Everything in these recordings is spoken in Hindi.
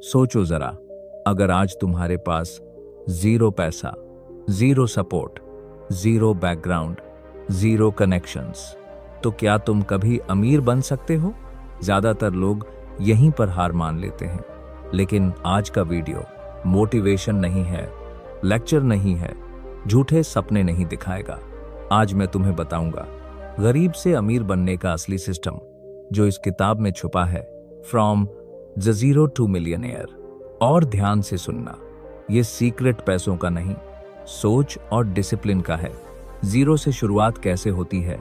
सोचो जरा, अगर आज तुम्हारे पास जीरो पैसा, zero support, zero background, zero connections, तो क्या तुम कभी अमीर बन सकते हो? ज्यादातर लोग यहीं पर हार मान लेते हैं। लेकिन आज का वीडियो मोटिवेशन नहीं है, लेक्चर नहीं है, झूठे सपने नहीं दिखाएगा। आज मैं तुम्हें बताऊंगा गरीब से अमीर बनने का असली सिस्टम, जो इस किताब में छुपा है, from the zero to millionaire. और ध्यान से सुनना, ये सीक्रेट पैसों का नहीं, सोच और डिसिप्लिन का है। जीरो से शुरुआत कैसे होती है?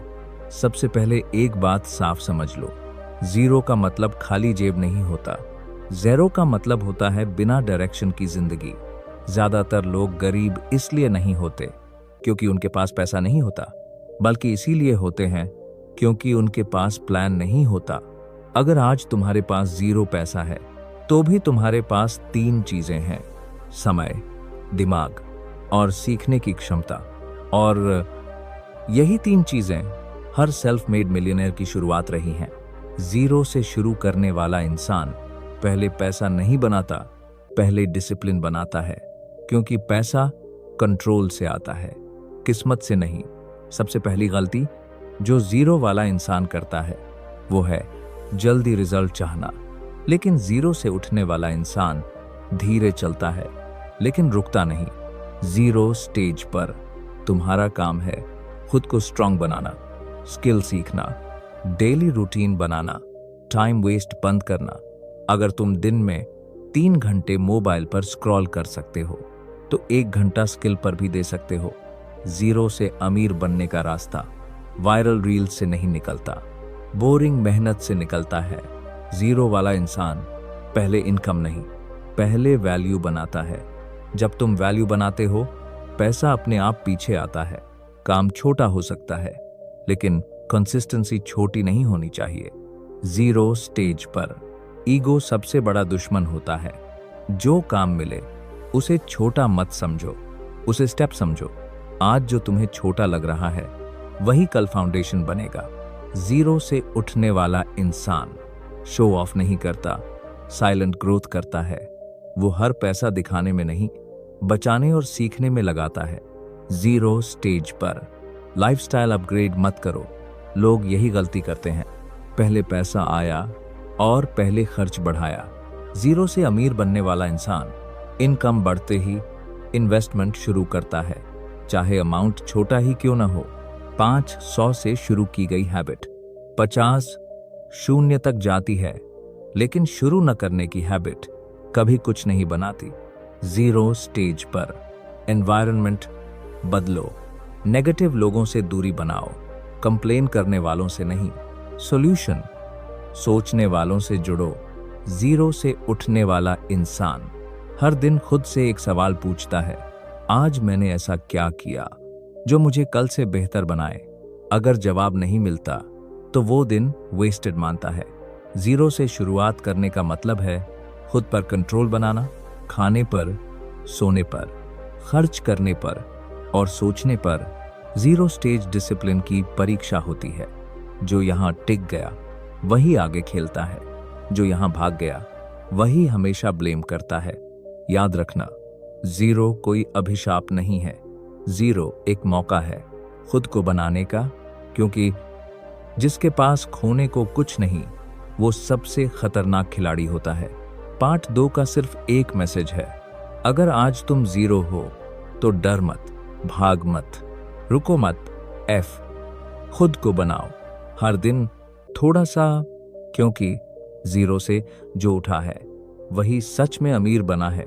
सबसे पहले एक बात साफ समझ लो, जीरो का मतलब खाली जेब नहीं होता। ज़ीरो का मतलब होता है बिना डायरेक्शन की जिंदगी। ज्यादातर लोग गरीब इसलिए नहीं होते क्योंकि उनके पास पैसा नहीं होता, बल्कि इसीलिए होते हैं क्योंकि उनके पास प्लान नहीं होता। अगर आज तुम्हारे पास जीरो पैसा है, तो भी तुम्हारे पास तीन चीजें हैं: समय, दिमाग और सीखने की क्षमता। और यही तीन चीजें हर सेल्फ मेड मिलियनेयर की शुरुआत रही हैं। जीरो से शुरू करने वाला इंसान पहले पैसा नहीं बनाता, पहले डिसिप्लिन बनाता है। क्योंकि पैसा कंट्रोल से आता है, किस्मत से नहीं। सबसे पहली गलती जो जीरो वाला इंसान करता है वो है जल्दी रिजल्ट चाहना। लेकिन जीरो से उठने वाला इंसान धीरे चलता है, लेकिन रुकता नहीं। जीरो स्टेज पर तुम्हारा काम है खुद को स्ट्रांग बनाना, स्किल सीखना, डेली रूटीन बनाना, टाइम वेस्ट बंद करना। अगर तुम दिन में 3 घंटे मोबाइल पर स्क्रॉल कर सकते हो, तो 1 घंटा स्किल पर भी दे सकते हो। जीरो से अमीर बनने का रास्ता वायरल रील से नहीं निकलता, बोरिंग मेहनत से निकलता है। जीरो वाला इंसान पहले इनकम नहीं, पहले वैल्यू बनाता है। जब तुम वैल्यू बनाते हो, पैसा अपने आप पीछे आता है। काम छोटा हो सकता है, लेकिन कंसिस्टेंसी छोटी नहीं होनी चाहिए। जीरो स्टेज पर ईगो सबसे बड़ा दुश्मन होता है। जो काम मिले उसे छोटा मत समझो, उसे स्टेप समझो। आज जो तुम्हें छोटा लग रहा है, वही कल फाउंडेशन बनेगा। जीरो से उठने वाला इंसान शो ऑफ नहीं करता, साइलेंट ग्रोथ करता है। वो हर पैसा दिखाने में नहीं, बचाने और सीखने में लगाता है। जीरो स्टेज पर लाइफस्टाइल अपग्रेड मत करो। लोग यही गलती करते हैं, पहले पैसा आया और पहले खर्च बढ़ाया। जीरो से अमीर बनने वाला इंसान इनकम बढ़ते ही इन्वेस्टमेंट शुरू करता है, चाहे अमाउंट छोटा ही क्यों ना हो। 500 से शुरू की गई हैबिट 50 शून्य तक जाती है, लेकिन शुरू न करने की हैबिट कभी कुछ नहीं बनाती। जीरो स्टेज पर एनवायरनमेंट बदलो, नेगेटिव लोगों से दूरी बनाओ, कंप्लेन करने वालों से नहीं, सॉल्यूशन सोचने वालों से जुड़ो। जीरो से उठने वाला इंसान हर दिन खुद से एक सवाल पूछता है, आज मैंने ऐसा क्या किया जो मुझे कल से बेहतर बनाए? अगर जवाब नहीं मिलता तो वो दिन वेस्टेड मानता है। जीरो से शुरुआत करने का मतलब है खुद पर कंट्रोल बनाना, खाने पर, सोने पर, खर्च करने पर और सोचने पर। जीरो स्टेज डिसिप्लिन की परीक्षा होती है। जो यहाँ टिक गया वही आगे खेलता है, जो यहाँ भाग गया वही हमेशा ब्लेम करता है। याद रखना, जीरो कोई अभिशाप नहीं है, जीरो एक मौका है खुद को बनाने का। क्योंकि जिसके पास खोने को कुछ नहीं, वो सबसे खतरनाक खिलाड़ी होता है। पार्ट 2 का सिर्फ एक मैसेज है, अगर आज तुम जीरो हो तो डर मत, भाग मत, रुको मत, खुद को बनाओ हर दिन थोड़ा सा। क्योंकि जीरो से जो उठा है वही सच में अमीर बना है।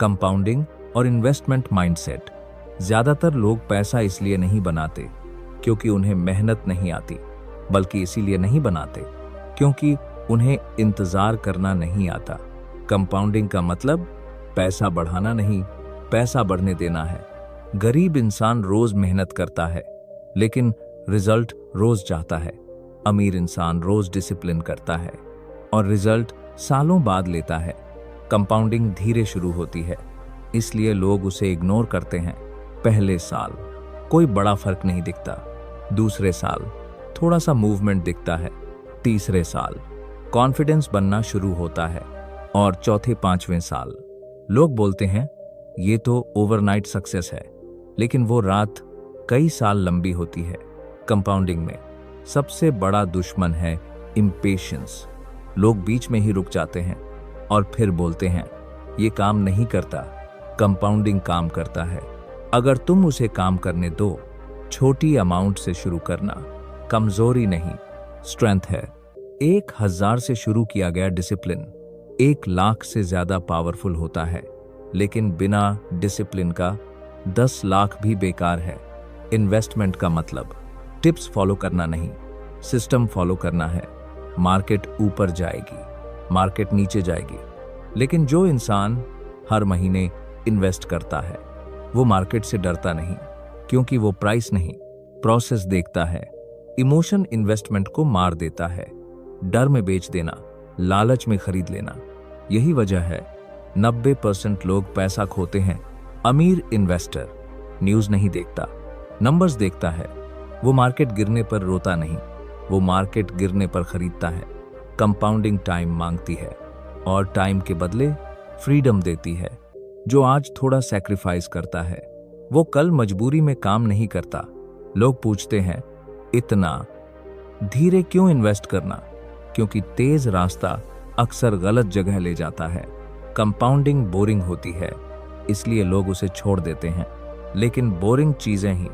कंपाउंडिंग और इन्वेस्टमेंट माइंडसेट। ज्यादातर लोग पैसा इसलिए नहीं बनाते क्योंकि उन्हें मेहनत नहीं आती, बल्कि इसीलिए नहीं बनाते क्योंकि उन्हें इंतजार करना नहीं आता। कंपाउंडिंग का मतलब पैसा बढ़ाना नहीं, पैसा बढ़ने देना है। गरीब इंसान रोज मेहनत करता है, लेकिन रिजल्ट रोज चाहता है। अमीर इंसान रोज डिसिप्लिन करता है और रिजल्ट सालों बाद लेता है। कंपाउंडिंग धीरे शुरू होती है, इसलिए लोग उसे इग्नोर करते हैं। पहले साल कोई बड़ा फर्क नहीं दिखता, दूसरे साल थोड़ा सा मूवमेंट दिखता है, तीसरे साल कॉन्फिडेंस बनना शुरू होता है और चौथे पांचवें साल लोग बोलते हैं ये तो ओवरनाइट सक्सेस है, लेकिन वो रात कई साल लंबी होती है। कंपाउंडिंग में सबसे बड़ा दुश्मन है इम्पेशंस। लोग बीच में ही रुक जाते हैं और फिर बोलते हैं ये काम नहीं करता। कंपाउंडिंग काम करता है अगर तुम उसे काम करने दो। छोटी अमाउंट से शुरू करना कमजोरी नहीं, स्ट्रेंथ है। 1000 से शुरू किया गया डिसिप्लिन 1,00,000 से ज्यादा पावरफुल होता है, लेकिन बिना डिसिप्लिन का 10 लाख भी बेकार है। इन्वेस्टमेंट का मतलब टिप्स फॉलो करना नहीं, सिस्टम फॉलो करना है। मार्केट ऊपर जाएगी, मार्केट नीचे जाएगी, लेकिन जो इंसान हर महीने इन्वेस्ट करता है वो मार्केट से डरता नहीं, क्योंकि वो प्राइस नहीं प्रोसेस देखता है। इमोशन इन्वेस्टमेंट को मार देता है। डर में बेच देना, लालच में खरीद लेना। यही वजह है 90% लोग पैसा खोते हैं। अमीर इन्वेस्टर न्यूज़ नहीं देखता, नंबर्स देखता है। वो मार्केट गिरने पर रोता नहीं, वो मार्केट गिरने पर खरीदता है। कंपाउंडिंग टाइम मांगती है और टाइम के बदले फ्रीडम देती है। जो आज थोड़ा सैक्रिफाइस करता है वो कल मजबूरी में काम नहीं करता। लोग पूछते हैं इतना धीरे क्यों इन्वेस्ट करना, क्योंकि तेज रास्ता अक्सर गलत जगह ले जाता है। कंपाउंडिंग बोरिंग होती है, इसलिए लोग उसे छोड़ देते हैं, लेकिन बोरिंग चीजें ही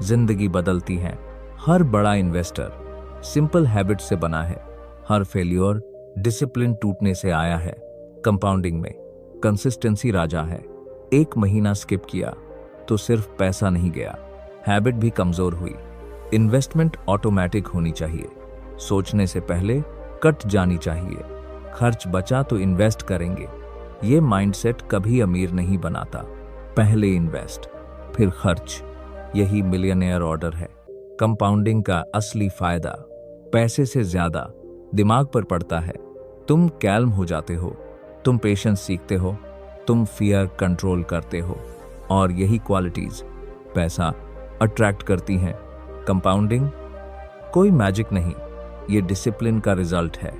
जिंदगी बदलती हैं। हर बड़ा इन्वेस्टर सिंपल हैबिट से बना है, हर फेल्योर डिसिप्लिन टूटने से आया है। कंपाउंडिंग में कंसिस्टेंसी राजा है। 1 महीना स्किप किया तो सिर्फ पैसा नहीं गया, हैबिट भी कमजोर हुई। इन्वेस्टमेंट ऑटोमेटिक होनी चाहिए, सोचने से पहले कट जानी चाहिए। खर्च बचा तो इन्वेस्ट करेंगे, ये माइंडसेट कभी अमीर नहीं बनाता। पहले इन्वेस्ट फिर खर्च, यही मिलियनेयर ऑर्डर है। कंपाउंडिंग का असली फायदा पैसे से ज्यादा दिमाग पर पड़ता है। तुम कैल्म हो जाते हो, तुम पेशेंस सीखते हो, तुम फियर कंट्रोल करते हो, और यही क्वालिटीज पैसा अट्रैक्ट करती हैं। कंपाउंडिंग कोई मैजिक नहीं, ये डिसिप्लिन का रिजल्ट है।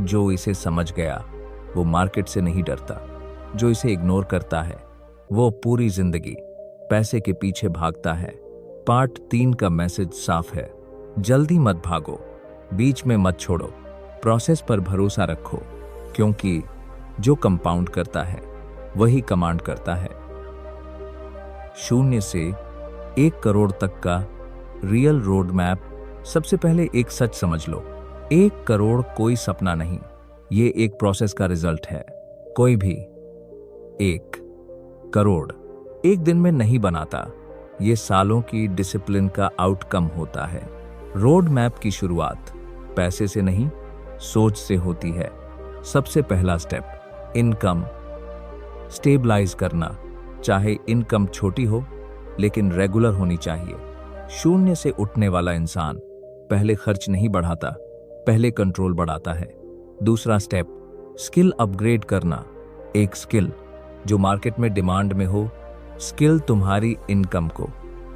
जो इसे समझ गया वो मार्केट से नहीं डरता, जो इसे इग्नोर करता है वो पूरी जिंदगी पैसे के पीछे भागता है। पार्ट 3 का मैसेज साफ है, जल्दी मत भागो, बीच में मत छोड़ो, प्रोसेस पर भरोसा रखो, क्योंकि जो कंपाउंड करता है वही कमांड करता है। 0 से 1 करोड़ तक का रियल रोड मैप। सबसे पहले एक सच समझ लो, 1 करोड़ कोई सपना नहीं, ये एक प्रोसेस का रिजल्ट है। कोई भी 1 करोड़ एक दिन में नहीं बनाता, ये सालों की डिसिप्लिन का आउटकम होता है। रोड मैप की शुरुआत पैसे से नहीं, सोच से होती है। सबसे पहला स्टेप इनकम स्टेबलाइज करना। चाहे इनकम छोटी हो लेकिन रेगुलर होनी चाहिए। 0 से उठने वाला इंसान पहले खर्च नहीं बढ़ाता, पहले कंट्रोल बढ़ाता है। दूसरा स्टेप स्किल अपग्रेड करना। एक स्किल जो मार्केट में डिमांड में हो, स्किल तुम्हारी इनकम को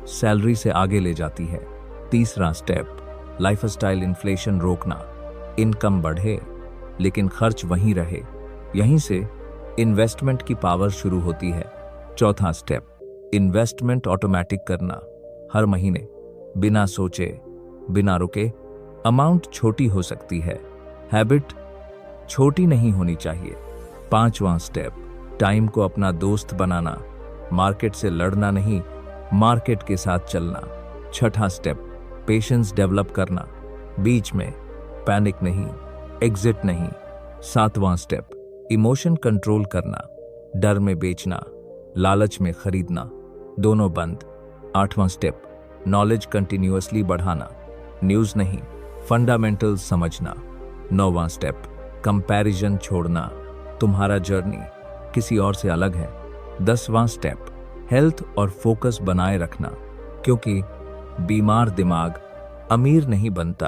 सैलरी से आगे ले जाती है। तीसरा स्टेप लाइफस्टाइल इन्फ्लेशन रोकना। इनकम बढ़े लेकिन खर्च वहीं रहे, यहीं से इन्वेस्टमेंट की पावर शुरू होती है। चौथा स्टेप इन्वेस्टमेंट ऑटोमेटिक करना। हर महीने बिना सोचे बिना रुके। अमाउंट छोटी हो सकती है, हैबिट छोटी नहीं होनी चाहिए। 5वां स्टेप टाइम को अपना दोस्त बनाना। मार्केट से लड़ना नहीं, मार्केट के साथ चलना। 6ठा स्टेप पेशेंस डेवलप करना। बीच में पैनिक नहीं, एग्जिट नहीं। 7वां स्टेप इमोशन कंट्रोल करना। डर में बेचना, लालच में खरीदना, दोनों बंद। 8वां स्टेप नॉलेज कंटिन्यूअसली बढ़ाना, न्यूज़ नहीं फंडामेंटल्स समझना। 9वां स्टेप कंपैरिजन छोड़ना, तुम्हारा जर्नी किसी और से अलग है। 10वां स्टेप हेल्थ और फोकस बनाए रखना, क्योंकि बीमार दिमाग अमीर नहीं बनता।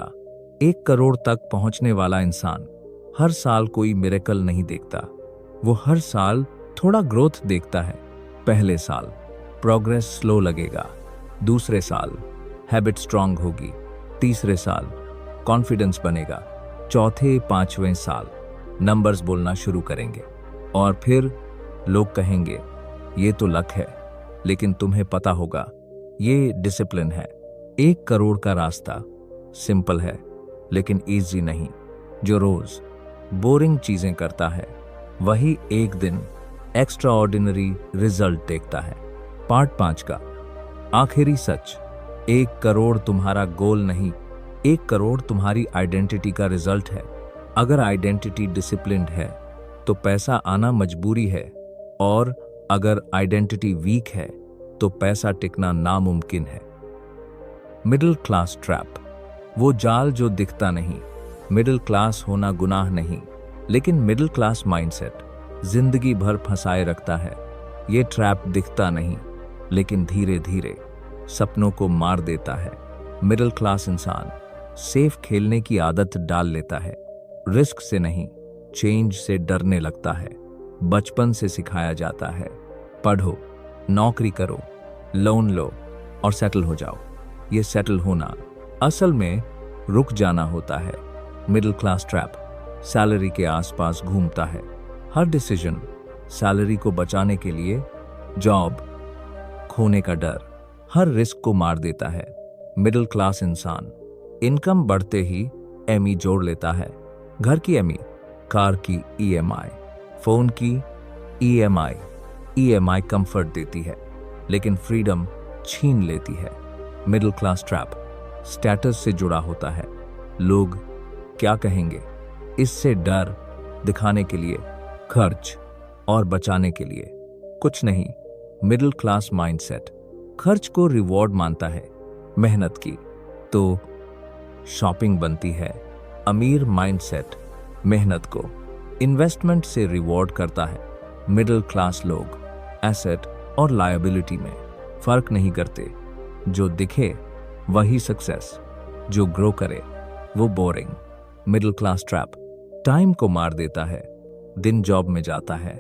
1 करोड़ तक पहुंचने वाला इंसान हर साल कोई मिरेकल नहीं देखता, वो हर साल थोड़ा ग्रोथ देखता है। पहले साल प्रोग्रेस स्लो लगेगा, दूसरे साल हैबिट स्ट्रांग होगी, तीसरे साल कॉन्फिडेंस बनेगा, चौथे 5वें साल नंबर्स बोलना शुरू करेंगे। और फिर लोग कहेंगे ये तो लक है, लेकिन तुम्हें पता होगा ये डिसिप्लिन है। 1 करोड़ का रास्ता सिंपल है लेकिन इजी नहीं। जो रोज बोरिंग चीजें करता है वही एक दिन एक्स्ट्रा ऑर्डिनरी रिजल्ट देखता है। पार्ट 5 का आखिरी सच। 1 करोड़ तुम्हारा गोल नहीं, 1 करोड़ तुम्हारी आइडेंटिटी का रिजल्ट है। अगर आइडेंटिटी डिसिप्लिन्ड है तो पैसा आना मजबूरी है, और अगर आइडेंटिटी वीक है तो पैसा टिकना नामुमकिन है। मिडिल क्लास ट्रैप, वो जाल जो दिखता नहीं। मिडिल क्लास होना गुनाह नहीं, लेकिन मिडिल क्लास माइंडसेट जिंदगी भर फंसाए रखता है। ये ट्रैप दिखता नहीं, लेकिन धीरे धीरे सपनों को मार देता है। मिडिल क्लास इंसान सेफ खेलने की आदत डाल लेता है। रिस्क से नहीं, चेंज से डरने लगता है। बचपन से सिखाया जाता है पढ़ो, नौकरी करो, लोन लो और सेटल हो जाओ। ये सेटल होना असल में रुक जाना होता है। मिडिल क्लास ट्रैप सैलरी के आसपास घूमता है। हर डिसीजन सैलरी को बचाने के लिए, जॉब खोने का डर हर रिस्क को मार देता है। मिडिल क्लास इंसान इनकम बढ़ते ही एमई जोड़ लेता है। घर की एमई, कार की ईएमआई, फोन की ईएमआई। ईएमआई कंफर्ट देती है लेकिन फ्रीडम छीन लेती है। मिडिल क्लास ट्रैप स्टेटस से जुड़ा होता है। लोग क्या कहेंगे, इससे डर दिखाने के लिए, खर्च और बचाने के लिए कुछ नहीं। मिडिल क्लास माइंडसेट खर्च को रिवॉर्ड मानता है, मेहनत की तो शॉपिंग बनती है। अमीर माइंडसेट मेहनत को इन्वेस्टमेंट से रिवॉर्ड करता है। मिडिल क्लास लोग एसेट और लायबिलिटी में फर्क नहीं करते। जो दिखे वही सक्सेस, जो ग्रो करे वो boring. Middle class trap time को मार देता है। दिन जॉब में जाता है,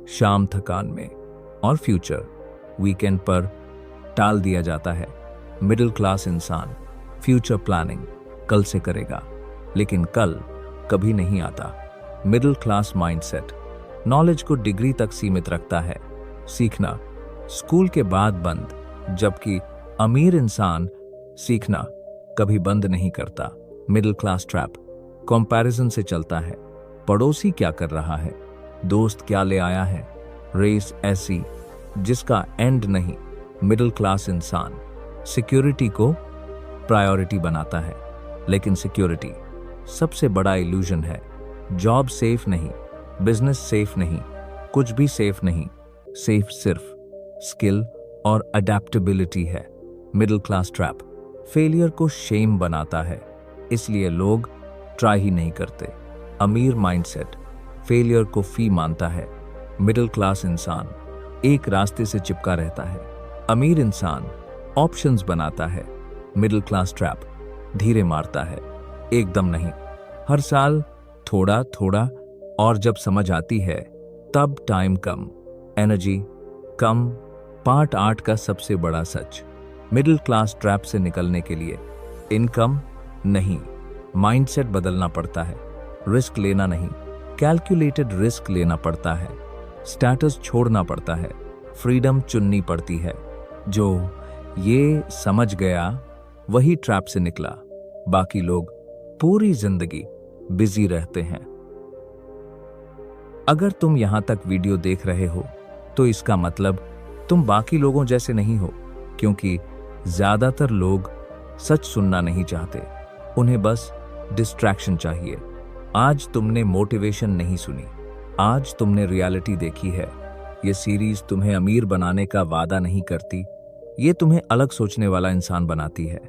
शाम थकान में, और फ्यूचर वीकेंड पर टाल दिया जाता है। मिडिल क्लास इंसान फ्यूचर प्लानिंग कल से करेगा, लेकिन कल कभी नहीं आता। मिडिल क्लास माइंडसेट नॉलेज को डिग्री तक सीमित रखता है, सीखना स्कूल के बाद बंद, जबकि अमीर इंसान सीखना कभी बंद नहीं करता। मिडिल क्लास ट्रैप कंपैरिजन से चलता है। पड़ोसी क्या कर रहा है, दोस्त क्या ले आया है, रेस ऐसी जिसका एंड नहीं। मिडिल क्लास इंसान सिक्योरिटी को प्रायोरिटी बनाता है, लेकिन सिक्योरिटी सबसे बड़ा इल्यूजन है। जॉब सेफ नहीं, बिजनेस सेफ नहीं, कुछ भी सेफ नहीं। सेफ सिर्फ स्किल और अडेप्टेबिलिटी है। मिडिल क्लास ट्रैप फेलियर को शेम बनाता है, इसलिए लोग ट्राई ही नहीं करते। अमीर माइंडसेट फेलियर को फी मानता है। मिडिल क्लास इंसान एक रास्ते से चिपका रहता है। अमीर इंसान ऑप्शंस बनाता है। मिडिल क्लास ट्रैप धीरे मारता है, एकदम नहीं। हर साल थोड़ा थोड़ा, और जब समझ आती है तब टाइम कम, एनर्जी कम। पार्ट 8 का सबसे बड़ा सच। मिडिल क्लास ट्रैप से निकलने के लिए इनकम नहीं, माइंडसेट बदलना पड़ता है। रिस्क लेना नहीं, कैलकुलेटेड रिस्क लेना पड़ता है। स्टेटस छोड़ना पड़ता है, फ्रीडम चुननी पड़ती है। जो ये समझ गया वही ट्रैप से निकला। बाकी लोग पूरी जिंदगी बिजी रहते हैं। अगर तुम यहां तक वीडियो देख रहे हो तो इसका मतलब तुम बाकी लोगों जैसे नहीं हो, क्योंकि ज्यादातर लोग सच सुनना नहीं चाहते, उन्हें बस डिस्ट्रैक्शन चाहिए। आज तुमने मोटिवेशन नहीं सुनी, आज तुमने रियलिटी देखी है। ये सीरीज तुम्हें अमीर बनाने का वादा नहीं करती, ये तुम्हें अलग सोचने वाला इंसान बनाती है।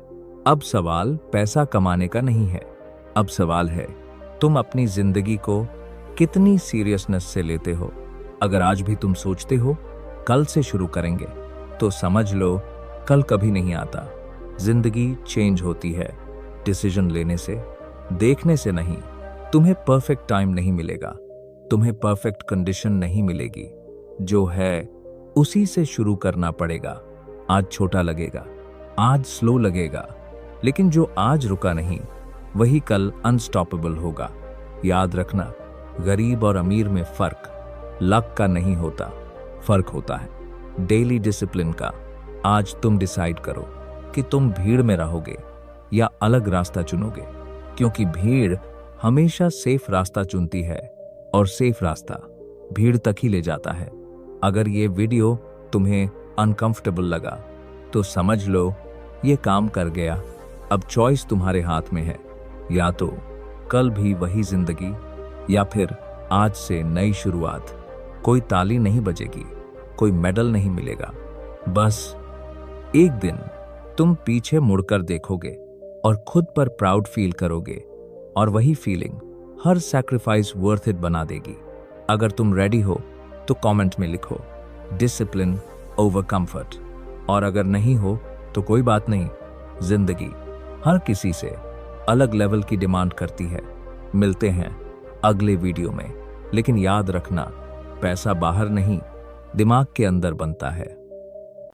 अब सवाल पैसा कमाने का नहीं है, अब सवाल है तुम अपनी जिंदगी को कितनी सीरियसनेस से लेते हो। अगर आज भी तुम सोचते हो कल से शुरू करेंगे, तो समझ लो कल कभी नहीं आता। जिंदगी चेंज होती है डिसीजन लेने से, देखने से नहीं। तुम्हें परफेक्ट टाइम नहीं मिलेगा, तुम्हें परफेक्ट कंडीशन नहीं मिलेगी। जो है उसी से शुरू करना पड़ेगा। आज छोटा लगेगा, आज स्लो लगेगा, लेकिन जो आज रुका नहीं वही कल अनस्टॉपेबल होगा। याद रखना, गरीब और अमीर में फर्क लक का नहीं होता, फर्क होता है डेली डिसिप्लिन का। आज तुम डिसाइड करो कि तुम भीड़ में रहोगे या अलग रास्ता चुनोगे, क्योंकि भीड़ हमेशा सेफ रास्ता चुनती है और सेफ रास्ता भीड़ तक ही ले जाता है। अगर ये वीडियो तुम्हें अनकंफर्टेबल लगा तो समझ लो ये काम कर गया। अब चॉइस तुम्हारे हाथ में है, या तो कल भी वही जिंदगी या फिर आज से नई शुरुआत। कोई ताली नहीं बजेगी, कोई मेडल नहीं मिलेगा, बस एक दिन तुम पीछे मुड़कर देखोगे और खुद पर प्राउड फील करोगे, और वही feeling her sacrifice worth it बना देगी। अगर तुम रेडी हो तो कमेंट में लिखो डिसिप्लिन ओवर कंफर्ट, और अगर नहीं हो तो कोई बात नहीं, जिंदगी हर किसी से अलग लेवल की डिमांड करती है। मिलते हैं अगले वीडियो में, लेकिन याद रखना पैसा बाहर नहीं, दिमाग के अंदर बनता है।